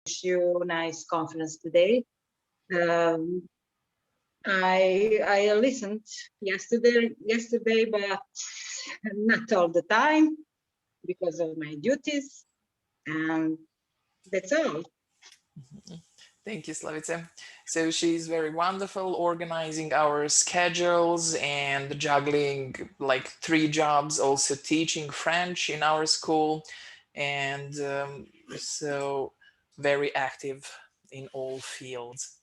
wish you a nice conference today. Um, I listened yesterday, but not all the time because of my duties, and that's all. Thank you, Slavice. So she's very wonderful, organizing our schedules and juggling like 3 jobs, also teaching French in our school, and so very active in all fields.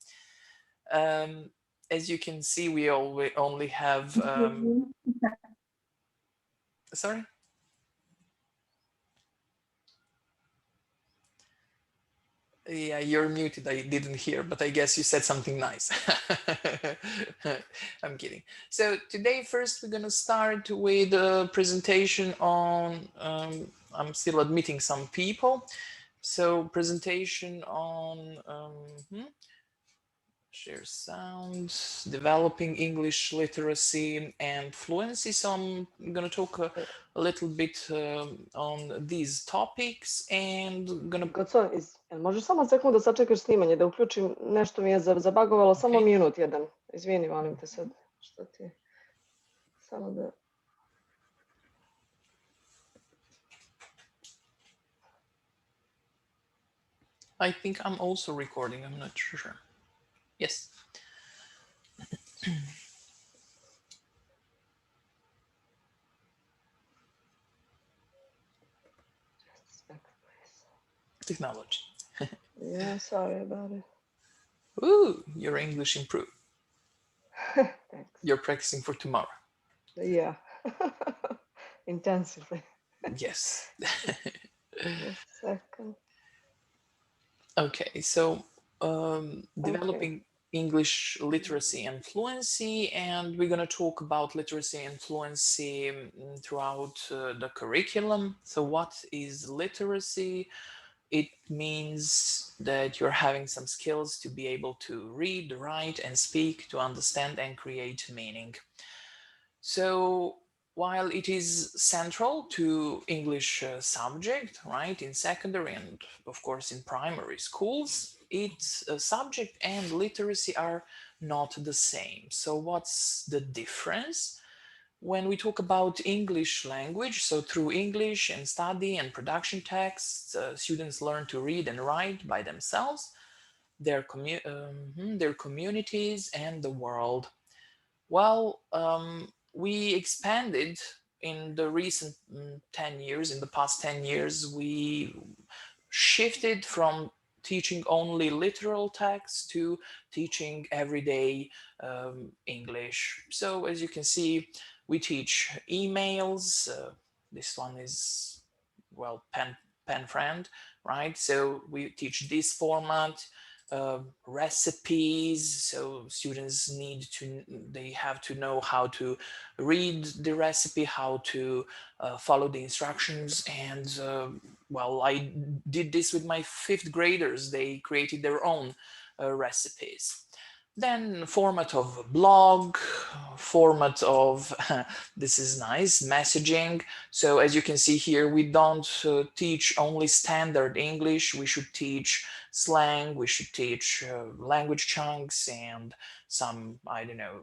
Um, as you can see, we only have, sorry? Yeah, you're muted. I didn't hear, but I guess you said something nice. I'm kidding. So today, first, we're gonna start with a presentation on. I'm still admitting some people. So presentation on share sound, developing English literacy and fluency. So I'm gonna talk a little bit on these topics and gonna. Goco, možeš samo sekund da sačekaš snimanje, da uključim, nešto mi je zabagovalo, samo Okay. minut jedan. Izvini, molim te sad, što ti... Samo da... I think I'm also recording, I'm not sure. Yes. Technology. Yeah, sorry about it. Ooh, your English improved. Thanks. You're practicing for tomorrow. Yeah. Intensively. Yes. Just a second. Okay, so developing English literacy and fluency, and we're going to talk about literacy and fluency throughout the curriculum. So what is literacy? It means that you're having some skills to be able to read, write, and speak, to understand and create meaning. So while it is central to English subject, right, in secondary and of course in primary schools, its subject and literacy are not the same. So what's the difference? When we talk about English language, so through English and study and production texts, students learn to read and write by themselves, their communities and the world. Well, we expanded in the recent 10 years, in the past 10 years, we shifted from teaching only literal text to teaching everyday English. So as you can see, we teach emails. This one is, well, pen friend, right? So we teach this format, recipes. So students they have to know how to read the recipe, how to follow the instructions. And well, I did this with my 5th graders. They created their own recipes. Then format of blog, format of, this is nice, messaging. So as you can see here, we don't teach only standard English. We should teach slang, we should teach language chunks and some, I don't know,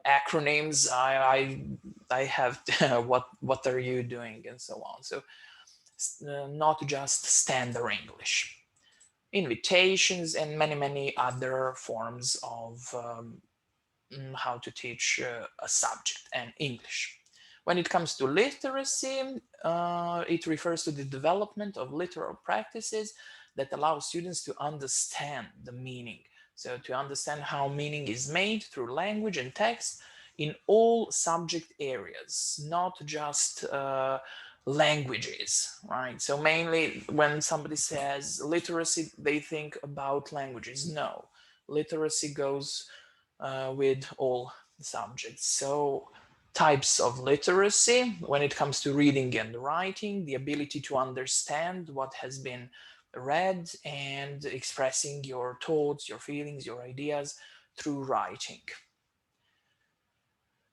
acronyms. I have what are you doing and so on. So not just standard English. Invitations and many other forms of how to teach a subject and English. When it comes to literacy, it refers to the development of literal practices that allow students to understand the meaning. So to understand how meaning is made through language and text in all subject areas, not just languages, right? So mainly when somebody says literacy, they think about languages. No, literacy goes with all subjects. So types of literacy, when it comes to reading and writing, the ability to understand what has been read and expressing your thoughts, your feelings, your ideas through writing.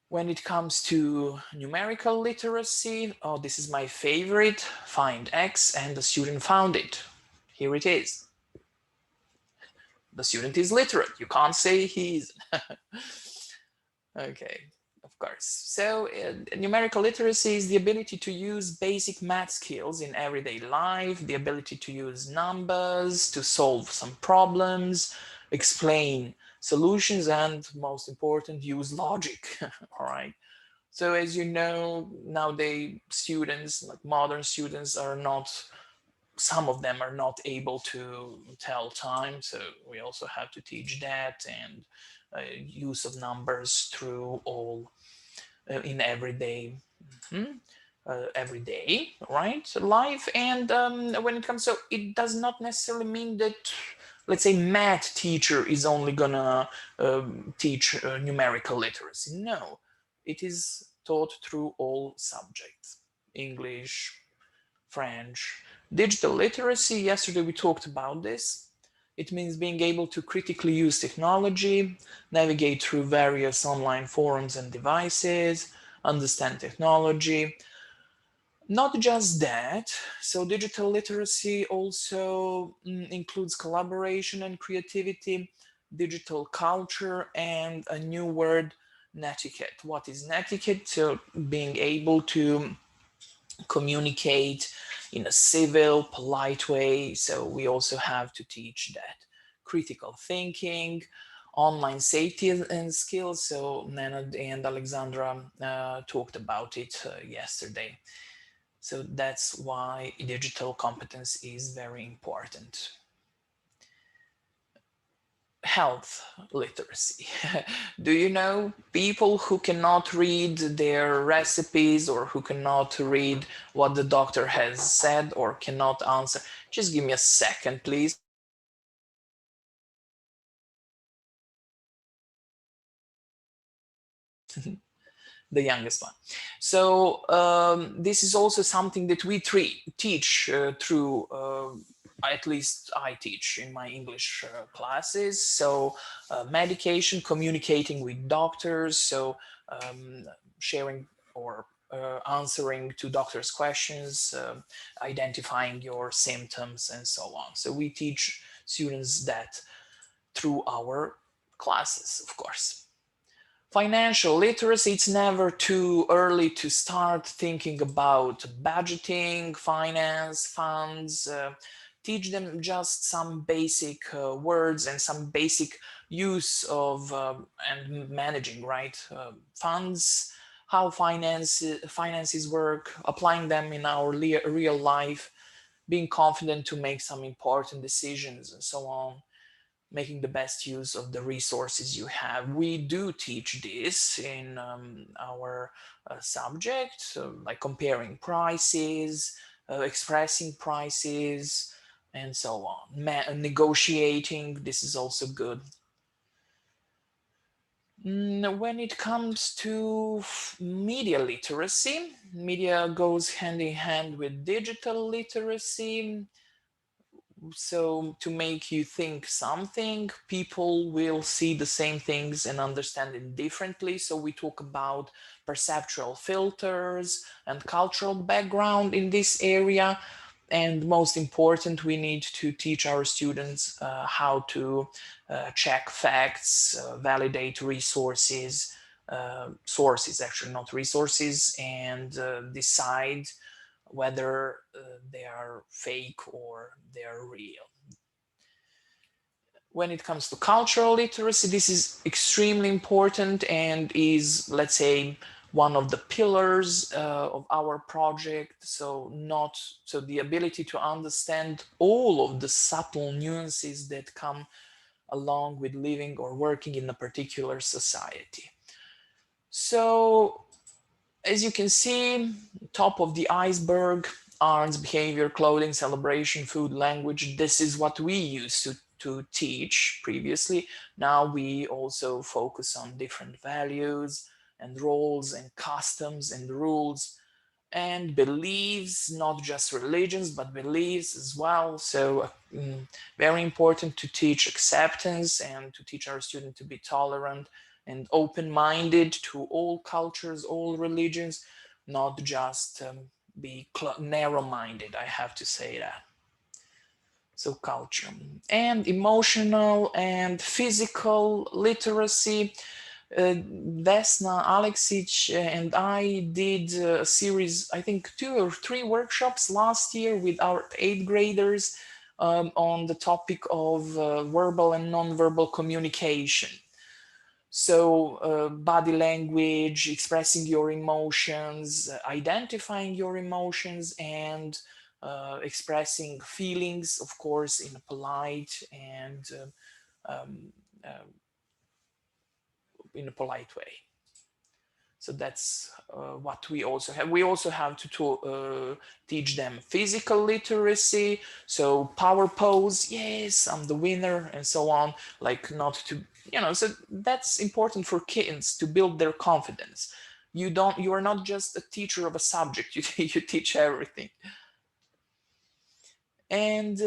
When it comes to numerical literacy, oh, this is my favorite, find X and the student found it. Here it is. The student is literate. You can't say he isn't. Okay, of course. So numerical literacy is the ability to use basic math skills in everyday life, the ability to use numbers, to solve some problems, explain solutions, and most important, use logic. All right. So as you know, nowadays students, like modern students, are not, some of them are not able to tell time. So we also have to teach that, and use of numbers through all in everyday, everyday, right, life. And when it comes, so it does not necessarily mean that, let's say, math teacher is only gonna teach numerical literacy. No, it is taught through all subjects: English, French. Digital literacy, yesterday we talked about this. It means being able to critically use technology, navigate through various online forums and devices, understand technology. Not just that, so digital literacy also includes collaboration and creativity, digital culture, and a new word, netiquette. What is netiquette? So being able to communicate in a civil, polite way. So we also have to teach that. Critical thinking, online safety and skills. So Nana and Alexandra talked about it yesterday. So that's why digital competence is very important. Health literacy. Do you know people who cannot read their recipes, or who cannot read what the doctor has said, or cannot answer? Just give me a second, please. The youngest one. So this is also something that we teach through, at least I teach in my English classes. So medication, communicating with doctors, so sharing or answering to doctors' questions, identifying your symptoms, and so on. So we teach students that through our classes, of course. Financial literacy, it's never too early to start thinking about budgeting, finance, funds. Teach them just some basic words and some basic use of and managing, right? Funds, how finances work, applying them in our real life, being confident to make some important decisions, and so on, making the best use of the resources you have. We do teach this in our subject, like comparing prices, expressing prices, and so on. Negotiating, this is also good. When it comes to media literacy, media goes hand in hand with digital literacy. So to make you think something, people will see the same things and understand it differently. So we talk about perceptual filters and cultural background in this area. And most important, we need to teach our students how to check facts, validate resources, sources, actually, not resources, and decide whether they are fake or they are real. When it comes to cultural literacy, this is extremely important and is, let's say, one of the pillars of our project. So the ability to understand all of the subtle nuances that come along with living or working in a particular society. So as you can see, top of the iceberg, arts, behavior, clothing, celebration, food, language. This is what we used to teach previously. Now we also focus on different values and roles and customs and rules and beliefs, not just religions, but beliefs as well. So very important to teach acceptance and to teach our students to be tolerant and open-minded to all cultures, all religions, not just be narrow-minded, I have to say that. So culture and emotional and physical literacy. Vesna Alexic and I did a series, I think 2 or 3 workshops last year with our 8th graders on the topic of verbal and non-verbal communication. So body language, expressing your emotions, identifying your emotions, and expressing feelings, of course, in a polite and um, uh, in a polite way. So that's what we also have. We also have to teach them physical literacy. So power pose, yes, I'm the winner, and so on. Like not to, so that's important for kids to build their confidence. You are not just a teacher of a subject, you teach everything. And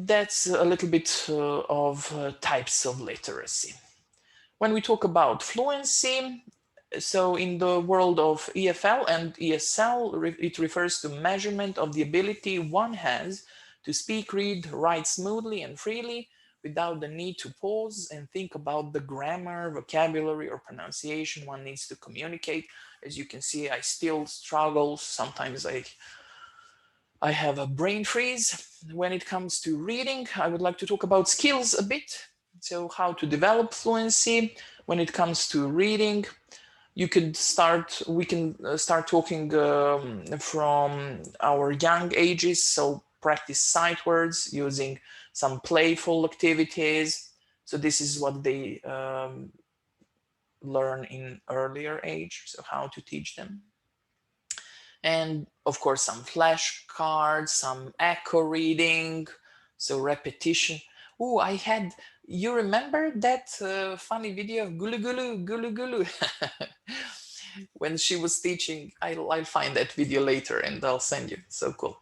that's a little bit of types of literacy. When we talk about fluency, so in the world of EFL and ESL, it refers to measurement of the ability one has to speak, read, write smoothly and freely without the need to pause and think about the grammar, vocabulary, or pronunciation one needs to communicate. As you can see, I still struggle. Sometimes I have a brain freeze. When it comes to reading, I would like to talk about skills a bit. So how to develop fluency. When it comes to reading, we can start talking from our young ages. So practice sight words using some playful activities. So this is what they learn in earlier age. So how to teach them. And of course, some flashcards, some echo reading, so repetition. Oh, you remember that funny video of Gulu Gulu, Gulu Gulu? When she was teaching, I'll find that video later and I'll send you. So cool.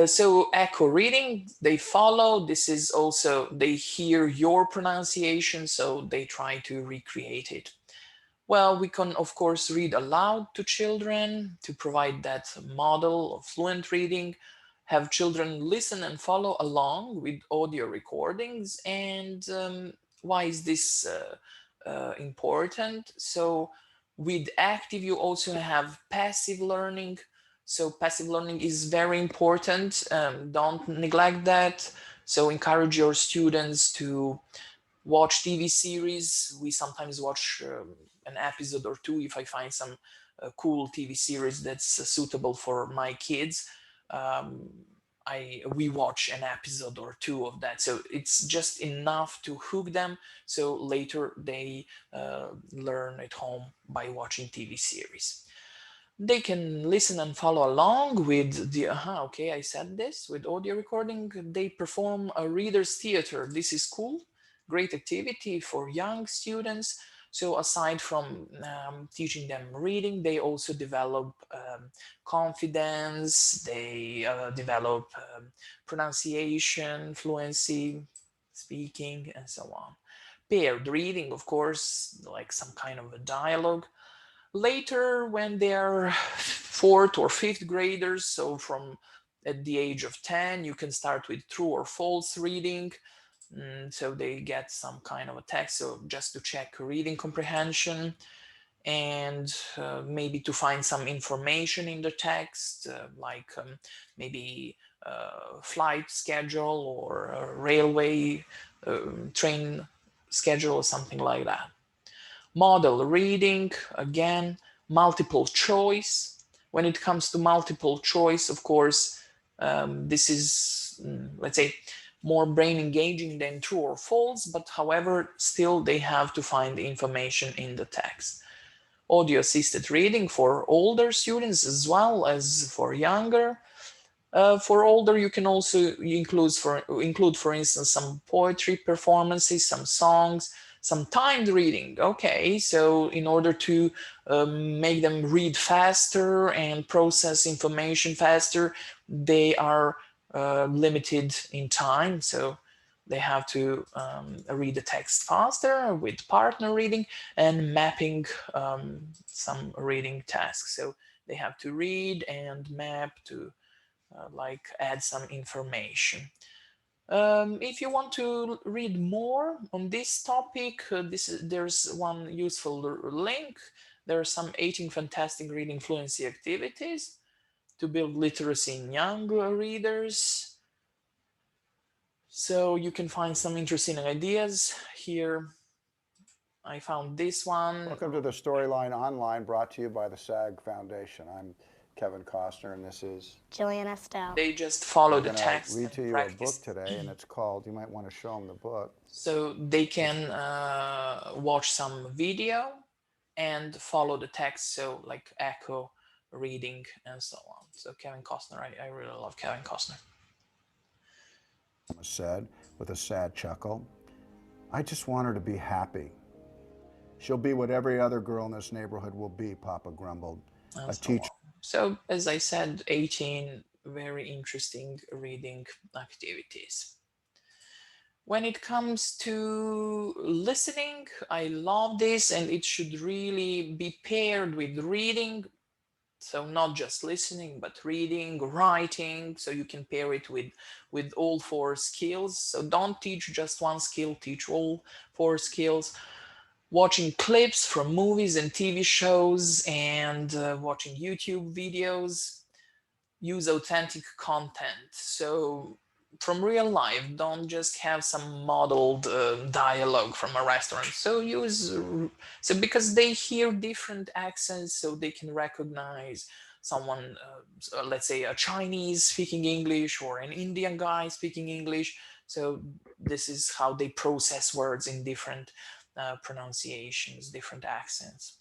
So echo reading, they follow. This is also, they hear your pronunciation, so they try to recreate it. Well, we can, of course, read aloud to children to provide that model of fluent reading, have children listen and follow along with audio recordings. And why is this important? So with active, you also have passive learning. So passive learning is very important. Don't neglect that. So encourage your students to watch TV series. We sometimes watch an episode or 2 if I find some cool TV series that's suitable for my kids. Um, we watch an episode or 2 of that, so it's just enough to hook them. So later they learn at home by watching TV series. They can listen and follow along with the okay, I said this with audio recording. They perform a reader's theater. This is cool, great activity for young students. So aside from teaching them reading, they also develop confidence. They develop pronunciation, fluency, speaking, and so on. Paired reading, of course, like some kind of a dialogue. Later, when they're 4th or 5th graders, so from at the age of 10, you can start with true or false reading. So they get some kind of a text, so just to check reading comprehension, and maybe to find some information in the text, like maybe flight schedule or a railway train schedule or something like that. Model reading, again, multiple choice. When it comes to multiple choice, of course, this is, let's say, more brain engaging than true or false, but however, still they have to find the information in the text. Audio assisted reading for older students as well as for younger. For older, you can also include, for instance, some poetry performances, some songs, some timed reading. Okay, so in order to make them read faster and process information faster, they are limited in time. So they have to read the text faster with partner reading and mapping some reading tasks. So they have to read and map to like add some information. If you want to read more on this topic, there's one useful link. There are some 18 fantastic reading fluency activities to build literacy in young readers. So you can find some interesting ideas here. I found this one. Welcome to the Storyline Online, brought to you by the SAG Foundation. I'm Kevin Costner, and this is Jillian Estelle. They just follow the I'm text going to read and to you practice. a book today, and it's called, you might want to show them the book. So they can watch some video and follow the text, so like echo reading and so on. So Kevin Costner, I really love Kevin Costner. Said with a sad chuckle, "I just want her to be happy. She'll be what every other girl in this neighborhood will be," Papa grumbled. And A so teacher. on. So as I said, 18 very interesting reading activities. When it comes to listening, I love this, and it should really be paired with reading. So not just listening, but reading, writing, so you can pair it with all 4 skills. So don't teach just one skill, teach all 4 skills. Watching clips from movies and TV shows, and watching YouTube videos. Use authentic content. So from real life, don't just have some modeled dialogue from a restaurant. So because they hear different accents, so they can recognize someone, let's say a Chinese speaking English or an Indian guy speaking English. So this is how they process words in different pronunciations, different accents.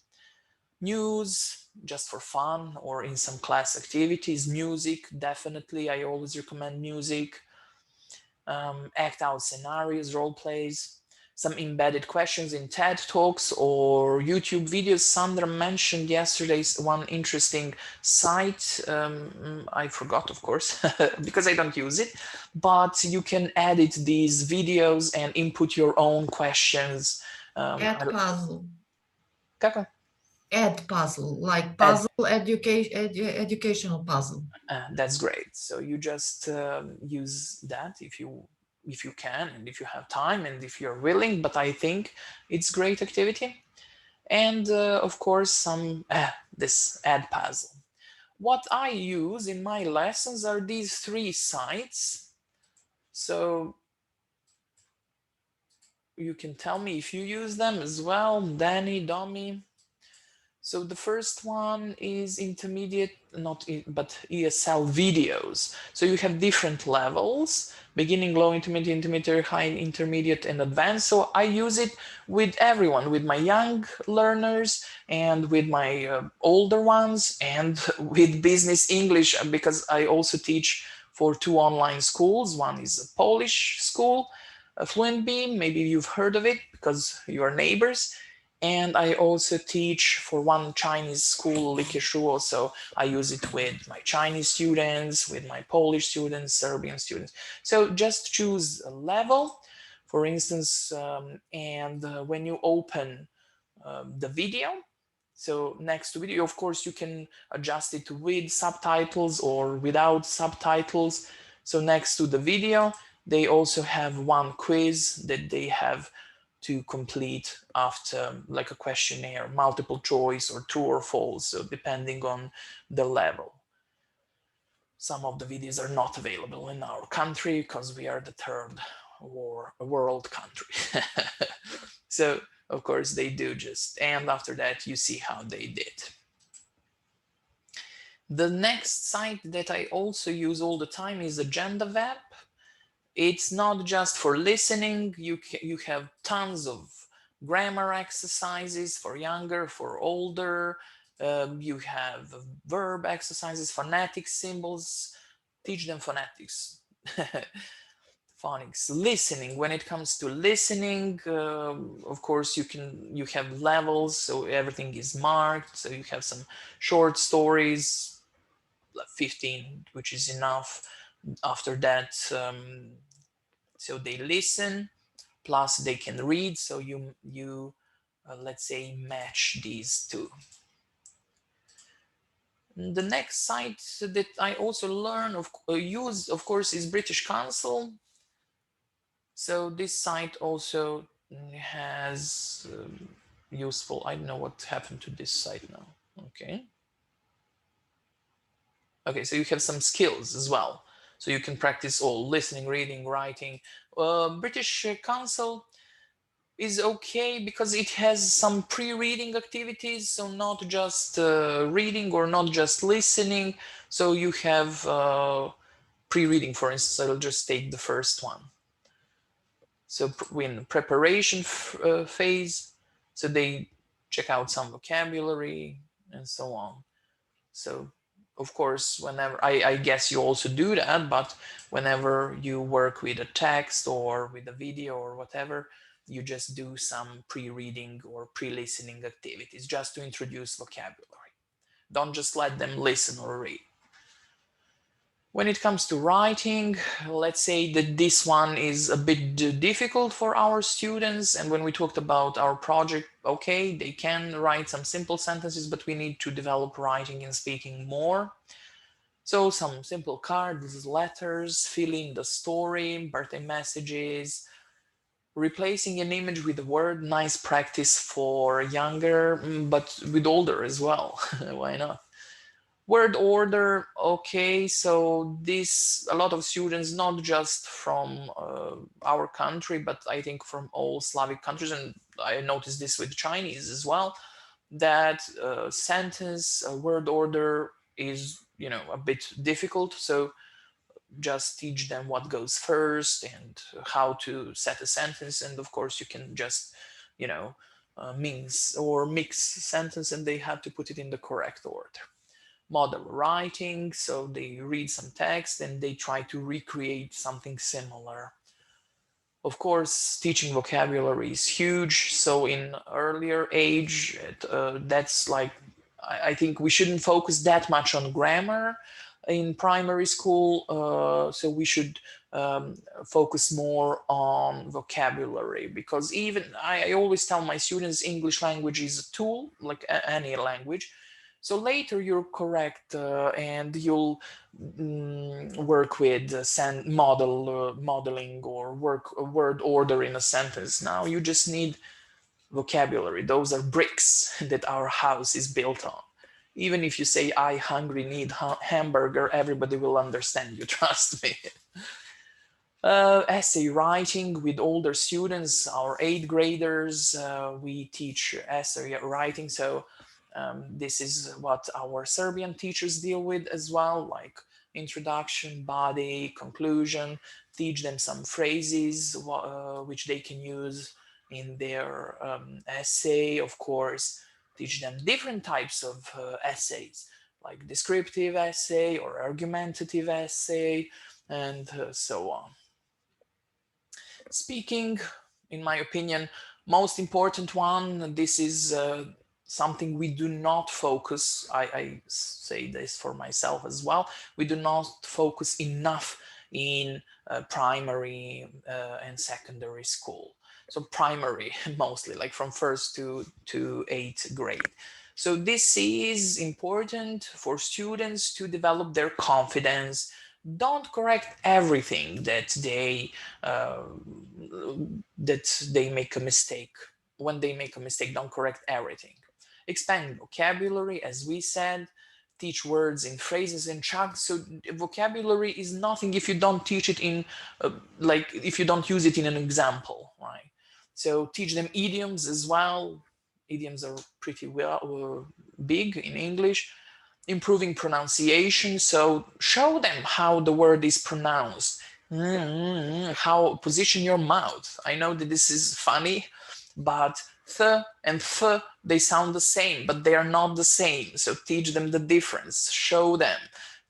News, just for fun, or in some class activities. Music, definitely, I always recommend music. Act out scenarios, role plays, some embedded questions in TED Talks or YouTube videos. Sandra mentioned yesterday one interesting site. I forgot, of course, because I don't use it, but you can edit these videos and input your own questions. Puzzle. Kako? Ed puzzle, like puzzle educational puzzle. That's great. So you just use that if you can, and if you have time, and if you're willing. But I think it's great activity. And of course, some this Ed puzzle. What I use in my lessons are these 3 sites. So you can tell me if you use them as well, Danny, Domi. So the first one is intermediate, but ESL videos. So you have different levels, beginning, low, intermediate, high, intermediate, and advanced. So I use it with everyone, with my young learners and with my older ones, and with business English, because I also teach for 2 online schools. One is a Polish school, Fluent Beam, maybe you've heard of it because you are neighbors. And I also teach for one Chinese school, Likeshuo, so I use it with my Chinese students, with my Polish students, Serbian students. So just choose a level, for instance, and when you open the video, so next to video, of course, you can adjust it with subtitles or without subtitles. So next to the video, they also have one quiz that they have to complete after, like a questionnaire, multiple choice or true or false, so depending on the level. Some of the videos are not available in our country because we are the 3rd world country. So of course they do just, and after that you see how they did. The next site that I also use all the time is Agenda Web. It's not just for listening. You have tons of grammar exercises for younger, for older. You have verb exercises, phonetic symbols. Teach them phonetics. Phonics. Listening. When it comes to listening, of course you have levels, so everything is marked. So you have some short stories, like 15, which is enough. After that, so they listen, plus they can read. So you let's say match these 2. The next site that I also use, of course, is British Council. So this site also has useful, I don't know what happened to this site now. Okay. Okay, so you have some skills as well. So you can practice all listening, reading, writing. British Council is okay because it has some pre-reading activities, so not just reading or not just listening. So you have pre-reading, for instance. I'll just take the first one. So in preparation phase, so they check out some vocabulary and so on. So of course, whenever I guess you also do that, but whenever you work with a text or with a video or whatever, you just do some pre-reading or pre-listening activities just to introduce vocabulary. Don't just let them listen or read. When it comes to writing, let's say that this one is a bit difficult for our students. And when we talked about our project, okay, they can write some simple sentences, but we need to develop writing and speaking more. So some simple cards, letters, fill in the story, birthday messages, replacing an image with a word, nice practice for younger, but with older as well. Why not? Word order, okay, so this, a lot of students, not just from our country, but I think from all Slavic countries, and I noticed this with Chinese as well, that sentence word order is, you know, a bit difficult. So just teach them what goes first and how to set a sentence. And of course you can just, you know, mix sentence and they have to put it in the correct order. Model writing, so they read some text and they try to recreate something similar. Of course, teaching vocabulary is huge. So in earlier age, that's like, I think we shouldn't focus that much on grammar in primary school. So we should focus more on vocabulary, because even I always tell my students English language is a tool like any language. So later you're correct and you'll work with modeling or word order in a sentence. Now you just need vocabulary. Those are bricks that our house is built on. Even if you say, I hungry need hamburger, everybody will understand you, trust me. Essay writing with older students, our 8th graders, we teach essay writing. So this is what our Serbian teachers deal with as well, like introduction, body, conclusion, teach them some phrases which they can use in their essay. Of course, teach them different types of essays, like descriptive essay or argumentative essay, and so on. Speaking, in my opinion, most important one, this is something we do not focus, I say this for myself as well, we do not focus enough in primary and secondary school. So primary mostly, like from 1st to 8th grade. So this is important for students to develop their confidence. Don't correct everything that they make a mistake. When they make a mistake, don't correct everything. Expand vocabulary, as we said. Teach words in phrases and chunks. So vocabulary is nothing if you don't teach it in, like if you don't use it in an example, right? So teach them idioms as well. Idioms are pretty big in English. Improving pronunciation. So show them how the word is pronounced. How position your mouth. I know that this is funny, but th and th, they sound the same, but they are not the same. So teach them the difference. Show them.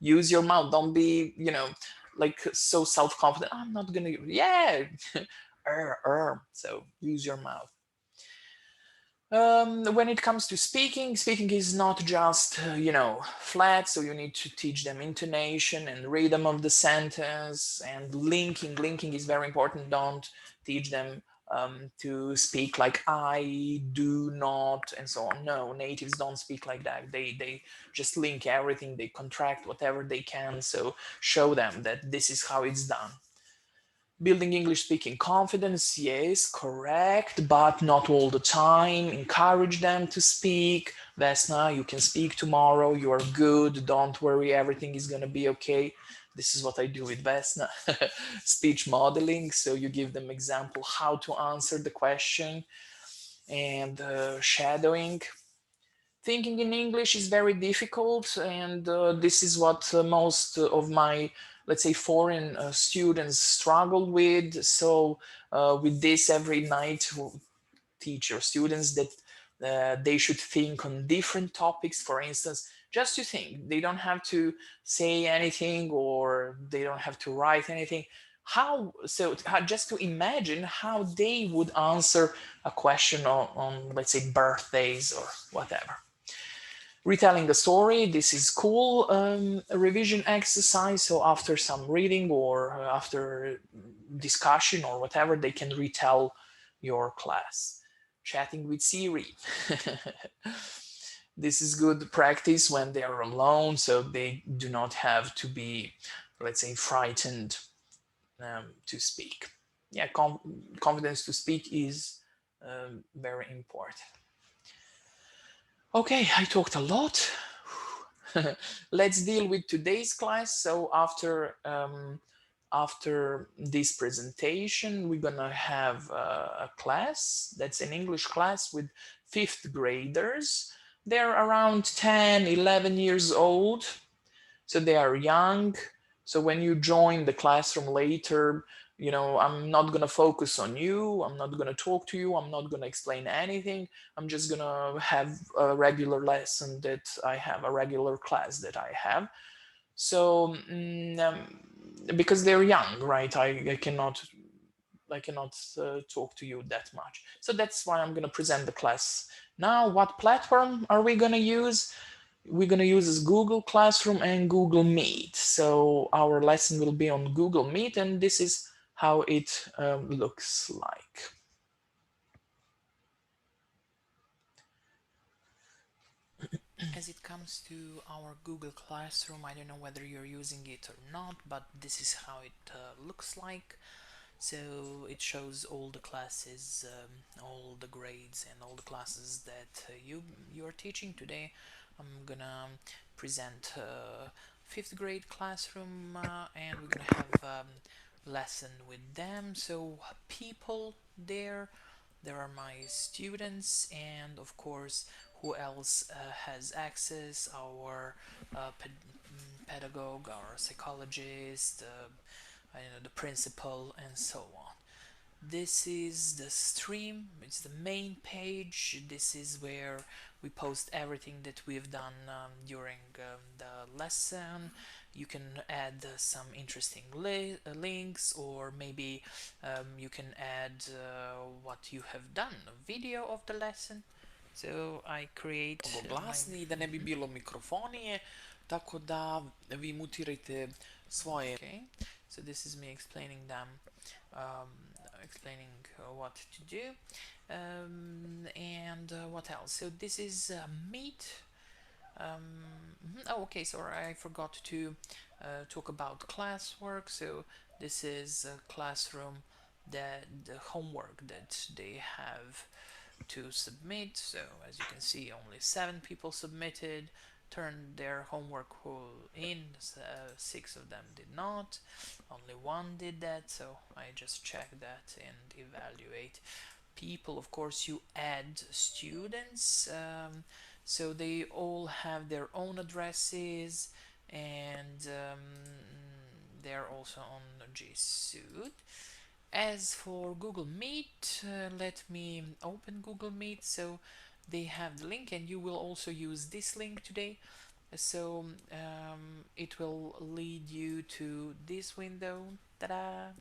Use your mouth. Don't be, you know, like so self-confident. I'm not gonna, yeah. So use your mouth. When it comes to speaking is not just, you know, flat, so you need to teach them intonation and rhythm of the sentence, and linking. Linking is very important. Don't teach them to speak like I do not and so on. No, natives don't speak like that. They just link everything, they contract whatever they can, so show them that this is how it's done. Building English speaking confidence, yes, correct, but not all the time. Encourage them to speak. Vesna, you can speak tomorrow. You are good. Don't worry. Everything is going to be okay. This is what I do with Vesna. Speech modeling. So you give them example how to answer the question, and shadowing. Thinking in English is very difficult, and this is what most of my, let's say, foreign students struggle with. So with this, every night we'll teach your students that they should think on different topics. For instance, just to think, they don't have to say anything, or they don't have to write anything. Just to imagine how they would answer a question on let's say birthdays or whatever. Retelling a story, this is cool, a revision exercise. So after some reading or after discussion or whatever, they can retell your class. Chatting with Siri. This is good practice when they are alone, so they do not have to be, let's say, frightened to speak. Yeah, confidence to speak is very important. Okay, I talked a lot. Let's deal with today's class. So after this presentation, we're gonna have a class that's an English class with 5th graders. They're around 10, 11 years old, so they are young. So when you join the classroom later, you know, I'm not gonna focus on you, I'm not gonna talk to you, I'm not gonna explain anything. I'm just gonna have a regular lesson that I have, a regular class that I have. So because they're young, right? I cannot talk to you that much. So that's why I'm gonna present the class now. What platform are we gonna use? We're going to use Google Classroom and Google Meet. So our lesson will be on Google Meet, and this is how it looks like. As it comes to our Google Classroom, I don't know whether you're using it or not, but this is how it looks like. So it shows all the classes, all the grades and all the classes that you're teaching today. I'm gonna present 5th grade classroom, and we're gonna have lesson with them. So people there are my students, and of course who else has access, our pedagogue, our psychologist, I know, the principal, and so on. This is the stream, it's the main page. This is where we post everything that we've done during the lesson. You can add some interesting links, or maybe you can add what you have done, a video of the lesson. So I create glasni da ne bi bilo mikrofonije, tako da vi mutirajte svoje. Okay, so this is me explaining them, explaining what to do, and what else. So this is Meet. Oh, okay, sorry, I forgot to talk about classwork. So this is a classroom, that the homework that they have to submit. So as you can see, only 7 people submitted, turned their homework in. 6 of them did not, only 1 did that. So I just check that and evaluate people. Of course, you add students, so they all have their own addresses, and they're also on G Suite. As for Google Meet, let me open Google Meet. So they have the link, and you will also use this link today. So it will lead you to this window. Ta-da!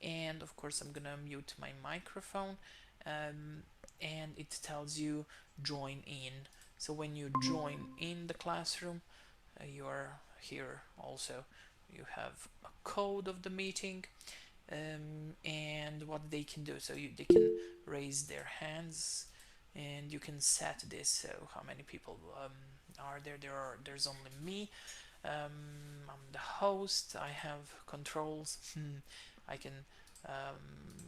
And of course, I'm gonna mute my microphone, and it tells you join in. So when you join in the classroom, you are here also. You have a code of the meeting. And what they can do, so they can raise their hands, and you can set this, so how many people are there. There's only me. I'm the host. I have controls. I can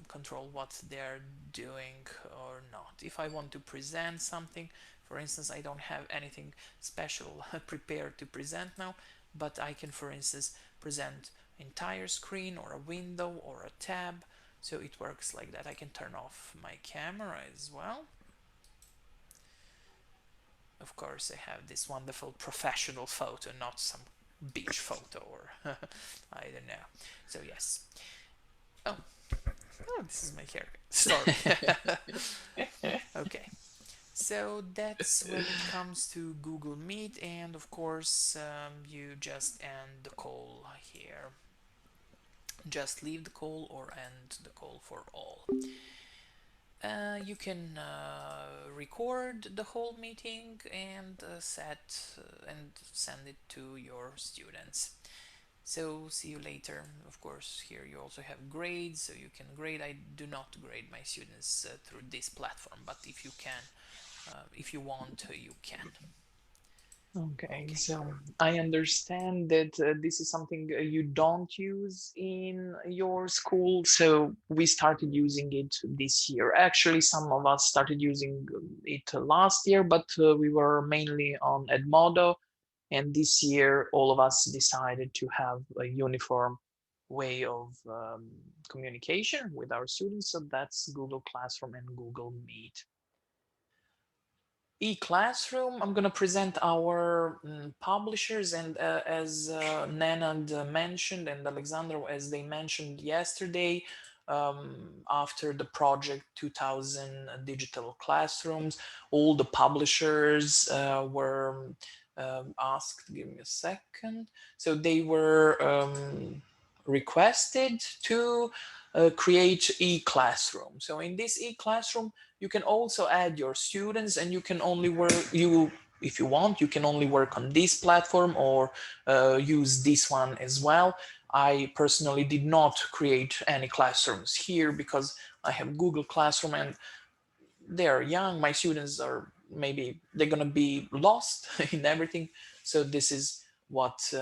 control what they're doing or not. If I want to present something, for instance, I don't have anything special prepared to present now, but I can, for instance, present entire screen or a window or a tab. So it works like that. I can turn off my camera as well. Of course, I have this wonderful professional photo, not some beach photo or I don't know. So yes. Oh, this is my hair. Sorry. Okay. So that's when it comes to Google Meet, and of course you just end the call here. Just leave the call or end the call for all. You can record the whole meeting and and send it to your students. So see you later. Of course, here you also have grades, so you can grade. I do not grade my students through this platform, but if you can, if you want, you can. Okay, so I understand that this is something you don't use in your school, so we started using it this year. Actually, some of us started using it last year, but we were mainly on Edmodo, and this year all of us decided to have a uniform way of communication with our students, so that's Google Classroom and Google Meet. E-Classroom, I'm going to present our publishers, and as Nenad mentioned and Alexander, as they mentioned yesterday, after the project 2000 digital classrooms, all the publishers were asked, give me a second, so they were requested to create e-classroom. So in this e-classroom, you can also add your students, and you can only work, if you want, you can only work on this platform or use this one as well. I personally did not create any classrooms here because I have Google Classroom and they're young. My students are maybe they're gonna be lost in everything. So this is what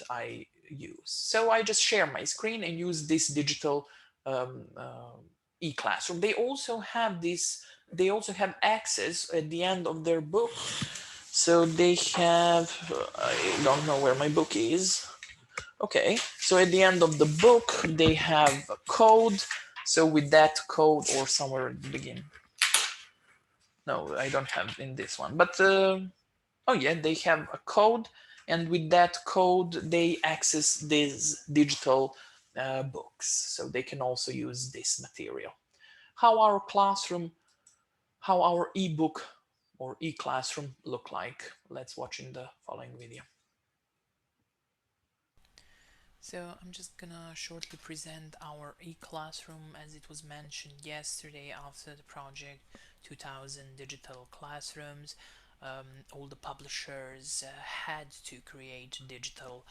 I use. So I just share my screen and use this digital e-classroom. They also have this. They also have access at the end of their book. So they have. I don't know where my book is. Okay. So at the end of the book, they have a code. So with that code, or somewhere at the beginning. No, I don't have in this one. But oh yeah, they have a code, and with that code, they access these digital books. So they can also use this material. How our classroom, how our ebook or e-classroom look like. Let's watch in the following video. So I'm just gonna shortly present our e-classroom as it was mentioned yesterday after the project 2000 digital classrooms. All the publishers had to create digital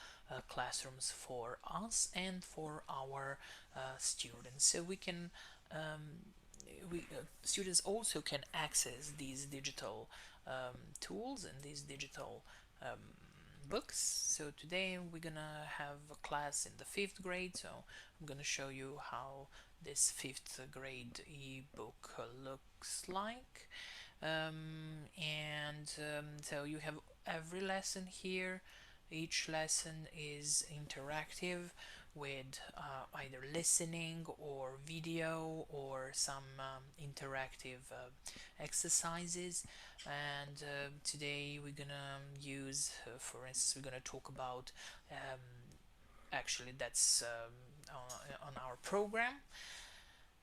classrooms for us and for our students. So we can students also can access these digital tools and these digital books. So today we're gonna have a class in the 5th grade, so I'm gonna show you how this 5th grade ebook looks like. So you have every lesson here. Each lesson is interactive with either listening or video or some interactive exercises. And today we're gonna use, for instance, we're gonna talk about actually that's on our program.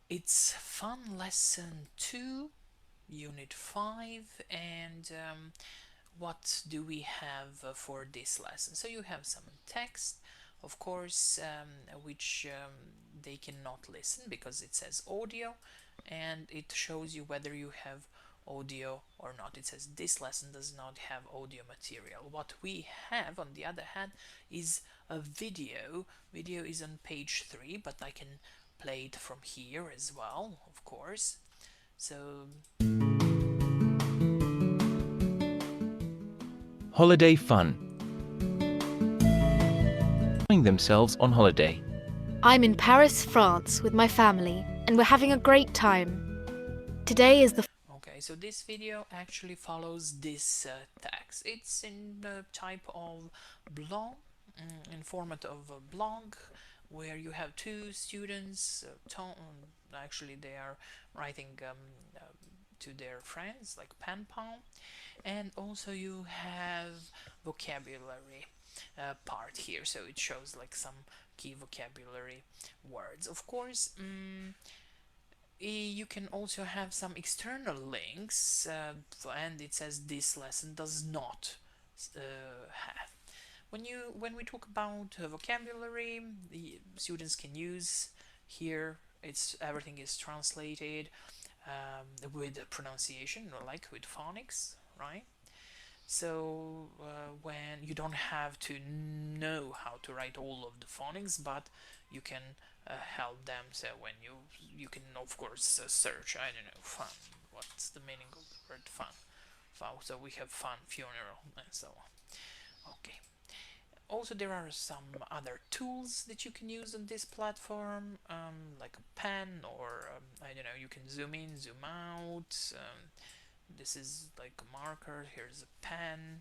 It's fun lesson 2, unit 5, and what do we have for this lesson? So you have some text, of course, which they cannot listen because it says audio, and it shows you whether you have audio or not. It says this lesson does not have audio material. What we have, on the other hand, is a video. Video is on page 3, but I can play it from here as well, of course. So Holiday fun. Enjoying themselves on holiday. I'm in Paris, France with my family, and we're having a great time. Today is the Okay, so this video actually follows this text. It's in the type of blog, in format of a blog, where you have two students, actually they are writing to their friends, like pen pal, and also you have vocabulary part here, so it shows like some key vocabulary words. Of course, you can also have some external links, and it says this lesson does not have. When we talk about vocabulary, the students can use here. Everything is translated with pronunciation, like with phonics, right? So when you don't have to know how to write all of the phonics, but you can help them. So when you can of course search, I don't know, fun. What's the meaning of the word fun? So we have fun, funeral, and so on. Okay. Also, there are some other tools that you can use on this platform, like a pen, or I don't know, you can zoom in, zoom out. This is like a marker, here's a pen,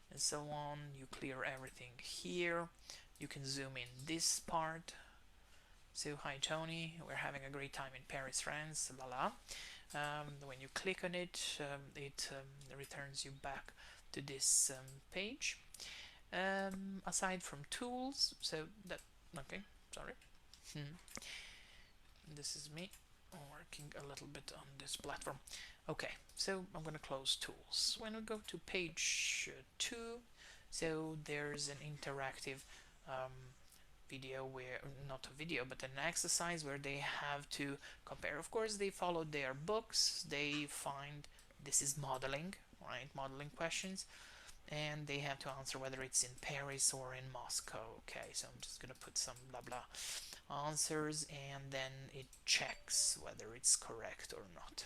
and so on. You clear everything here. You can zoom in this part. So hi Tony, we're having a great time in Paris, France, la la. When you click on it, it returns you back to this page. Aside from tools, so that, okay, sorry. This is me working a little bit on this platform. Okay, so I'm gonna close tools. When we go to page 2, so there's an interactive video, where, not a video, but an exercise where they have to compare. Of course, they follow their books, they find, this is modeling, right, modeling questions, and they have to answer whether it's in Paris or in Moscow. Okay, so I'm just gonna put some blah blah answers, and then it checks whether it's correct or not.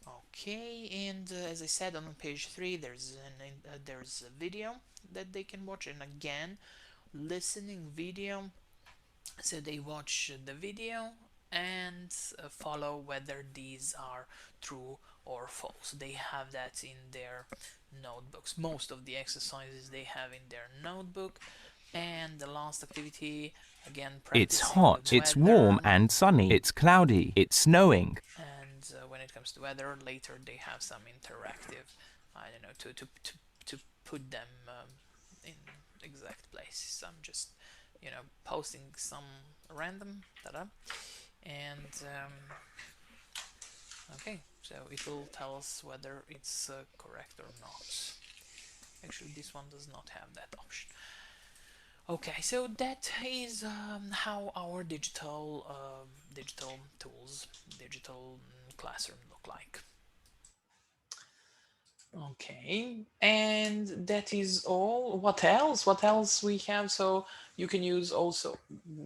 Okay, and as I said, on page 3 there's a video that they can watch, and again, listening video, so they watch the video and follow whether these are true or false. They have that in their notebooks. Most of the exercises they have in their notebook. And the last activity, again, It's practicing hot, the it's weather. warm and sunny, it's cloudy, it's snowing. And when it comes to weather, later they have some interactive, I don't know, to put them in exact places. I'm just, you know, posting some random data, and okay, so it will tell us whether it's correct or not. Actually, this one does not have that option. Okay, so that is how our digital tools, digital classroom look like. Okay, and that is all. What else? What else we have? So you can use also,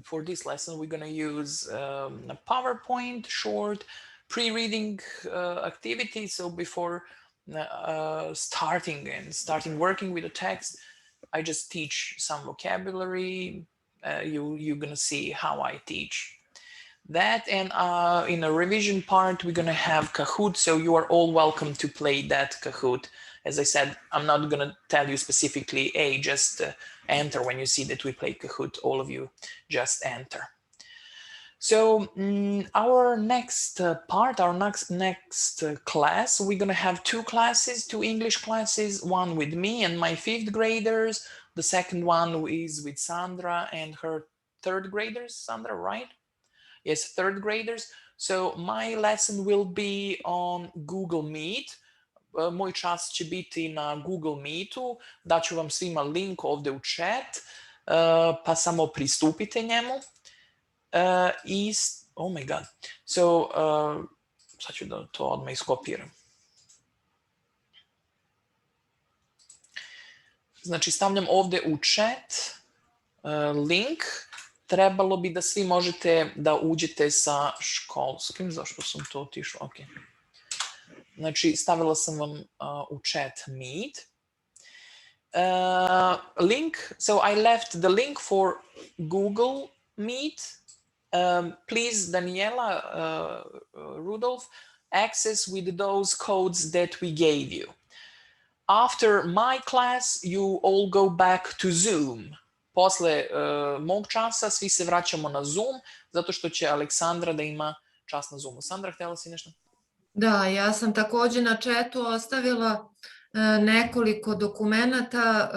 for this lesson, we're gonna use a PowerPoint short pre-reading activity. So before starting working with the text, I just teach some vocabulary. You're gonna see how I teach that, and in a revision part we're gonna have Kahoot, so you are all welcome to play that Kahoot. As I said, I'm not gonna tell you specifically, hey, just enter when you see that we play Kahoot. All of you just enter. So our next part, our next class, we're gonna have two English classes, one with me and my 5th graders. The second one is with Sandra and her 3rd graders. Sandra, right? Yes, 3rd graders. So my lesson will be on Google Meet. Moj čas će biti na Google Meetu. Daću vam svima link ovde u chat, pa samo pristupite njemu. Oh my god. So, sad ću da to odmah iskopiram. Znači, stavljam ovde u chat link. Trebalo bi da svi možete da uđete sa školskim. Zašto sam to otišao? Ok. Znači, stavila sam vam u chat Meet. Link. So I left the link for Google Meet Please, Daniela, Rudolph, access with those codes that we gave you. After my class, you all go back to Zoom. Posle mog časa svi se vraćamo na Zoom, zato što će Aleksandra da ima čas na Zoomu. Sandra, htjela si nešto? Da, ja sam također na chatu ostavila nekoliko dokumenata.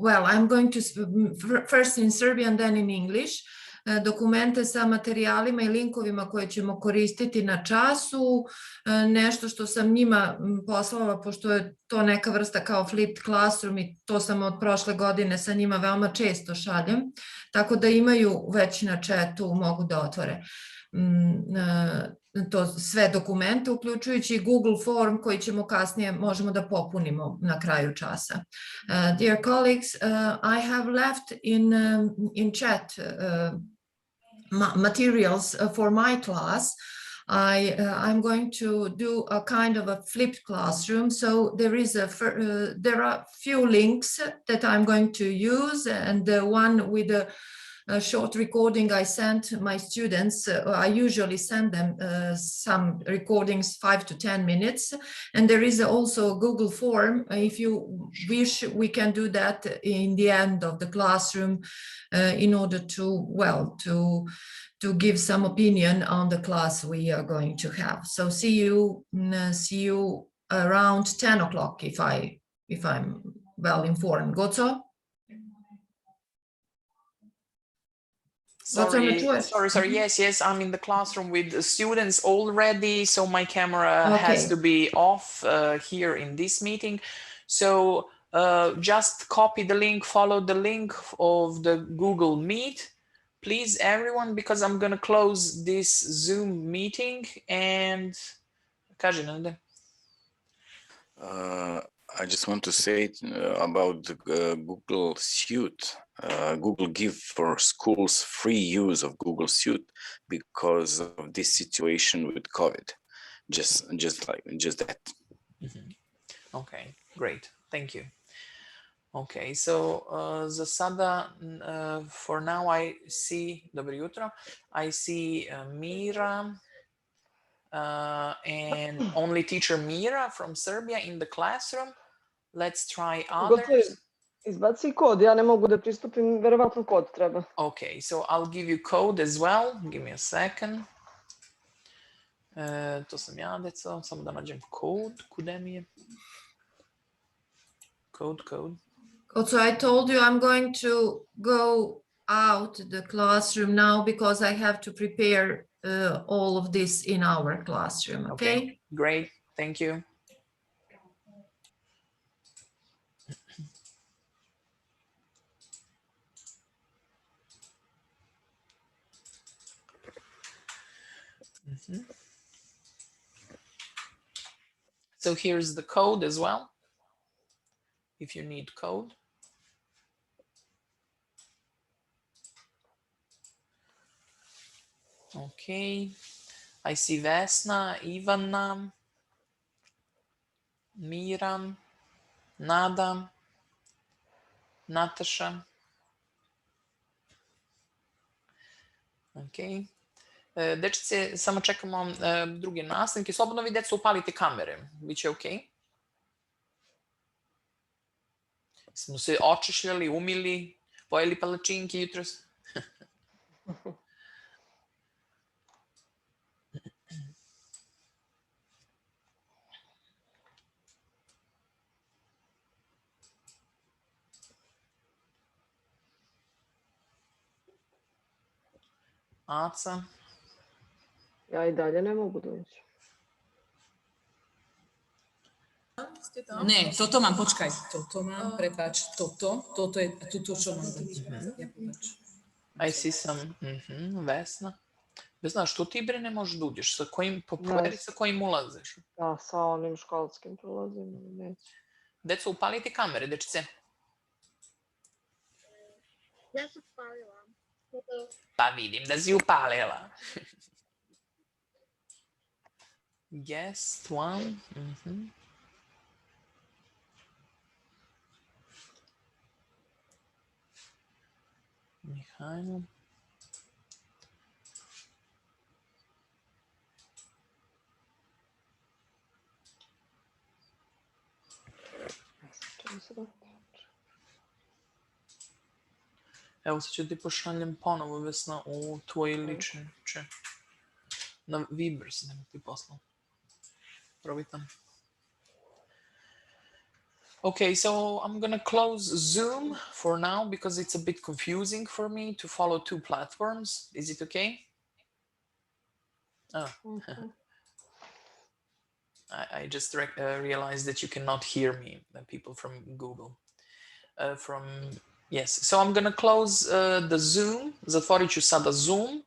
Well, I'm going to first in Serbian, then in English. Dokumente sa materijalima i linkovima koje ćemo koristiti na času, nešto što sam njima poslala, pošto je to neka vrsta kao flipped classroom i to sam od prošle godine sa njima veoma često šaljem, tako da imaju već na chatu, mogu da otvore to sve dokumente, uključujući Google form koji ćemo kasnije, možemo da popunimo na kraju časa. Dear colleagues, I have left in chat materials for my class. I'm going to do a kind of a flipped classroom. So there are few links that I'm going to use, and the one with a short recording I sent my students. I usually send them some recordings 5 to 10 minutes, and there is also a Google form. If you wish, we can do that in the end of the classroom in order to give some opinion on the class we are going to have. So see you around 10 o'clock if I'm well informed. Goco? Sorry. Yes, I'm in the classroom with the students already, so my camera has to be off here in this meeting. So just copy the link, follow the link of the Google Meet, please, everyone, because I'm gonna close this Zoom meeting. And I just want to say about the Google Suite. Google give for schools free use of Google Suite because of this situation with COVID. Just that. Mm-hmm. Okay, great. Thank you. Okay, so za sada, for now I see, dobro jutro, I see Mira and only teacher Mira from Serbia in the classroom. Let's try others. Izbaci kod, ja ne mogu da pristupim, verovatno kod treba. Okay, so I'll give you code as well. Give me a second. To sam ja, deco, samo da nađem code. Kude mi je? Code. So I told you I'm going to go out the classroom now because I have to prepare all of this in our classroom, okay? Great, thank you. Mm-hmm. So here's the code as well, if you need code. Okay, I see Vesna, Ivana, Miram, Nada, Natasha. Okay. Dečice, samo čekamo druge nastavnike. Slobodno vi, deco, upalite kamere. Biće ok. Smo se očišljali, umili, pojeli palačinke jutros. Aca. Ja i dalje ne mogu doći. Ne, toto mám, počkaj, toto mám, prepáč, toto je to, čo mám dať. Ja, prepáč. I see some, Vesna. Vesna, što ti bre ne možeš da uđeš? Sa kojim ulaziš? Ja, sa onim školskim prolazim, neću. Deco, upalite kamere, dečice. Ja sam upalila. Pa vidim da si upalila. Guest one. Mihajlo. Evo sad ću ti pošaljem ponovo, Vesna, u tvoj lični chat. Na Viber sam ti poslao. Probaj tam. Okay, so I'm gonna close Zoom for now because it's a bit confusing for me to follow two platforms. Is it okay? Oh. I just realized that you cannot hear me, people from Google. Yes, so I'm gonna close the Zoom. Zatvorit ću sada Zoom.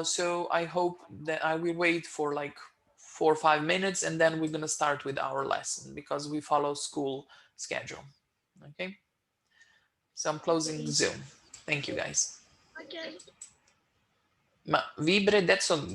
So I hope that I will wait for like 4 or 5 minutes and then we're gonna start with our lesson because we follow school schedule. Okay. So I'm closing Zoom. Thank you guys. Okay. Ma Vibre, that's on